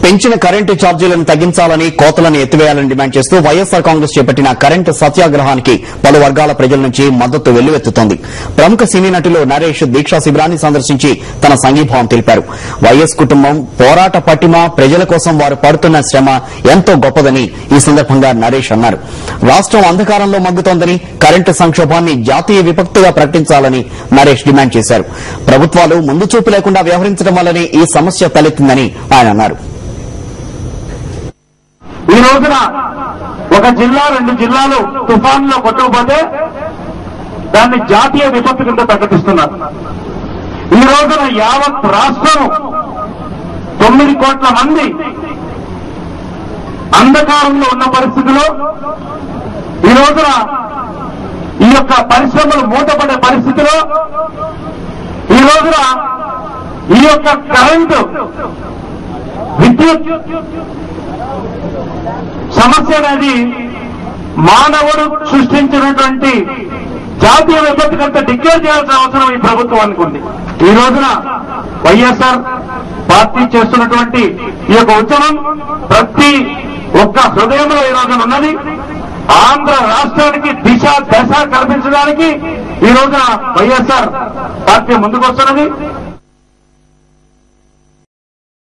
పెంచిన కరెంటు ఛార్జీలను తగ్గించాలని కోతలను ఎత్తివేయాలని డిమాండ్ చేస్తూ వైఎస్సార్ కాంగ్రెస్ చేపట్టిన కరెంటు సత్యాగ్రహానికి పలు వర్గాల ప్రజల నుంచి మద్దతు వెల్లువెత్తుతోంది. ప్రముఖ సినీ నటులు నరేష్ దీక్షా శిబిరాన్ని సందర్శించి తన సంఘీభావం తెలిపారు. వైఎస్ కుటుంబం పోరాట పటిమ, ప్రజల కోసం వారు పడుతున్న శ్రమ ఎంతో గొప్పదని ఈ సందర్భంగా నరేష్ అన్నారు. రాష్ట్రం అంధకారంలో మగ్గుతోందని, కరెంటు సంక్షోభాన్ని జాతీయ విపత్తుగా ప్రకటించాలని నరేష్ డిమాండ్ చేశారు. ప్రభుత్వాలు ముందు చూపు లేకుండా వ్యవహరించడం వల్లనే ఈ సమస్య తలెత్తిందని ఆయన అన్నారు. ఈ రోజున ఒక జిల్లా 2 జిల్లాలు తుఫాన్లో కొట్టుకుపోతే దాన్ని జాతీయ విపత్తు కింద ప్రకటిస్తున్నారు. ఈ రోజున యావత్ రాష్ట్రం 9 కోట్ల మంది అంధకారంలో ఉన్న పరిస్థితిలో ఈ రోజున ఈ యొక్క పరిశ్రమలు మూతపడే పరిస్థితిలో ఈ రోజున ఈ యొక్క కరెంటు విద్యుత్ సమస్య అనేది మానవుడు సృష్టించినటువంటి జాతీయ విపత్తు కంటే డిక్లేర్ చేయాల్సిన అవసరం ఈ ప్రభుత్వానికి ఉంది. ఈ రోజున వైఎస్ఆర్ పార్టీ చేస్తున్నటువంటి ఈ యొక్క ఉద్యమం ప్రతి ఒక్క హృదయంలో ఈ రోజున ఉన్నది. ఆంధ్ర రాష్ట్రానికి దిశ దశ కల్పించడానికి ఈ రోజున వైఎస్ఆర్ పార్టీ ముందుకొస్తున్నది.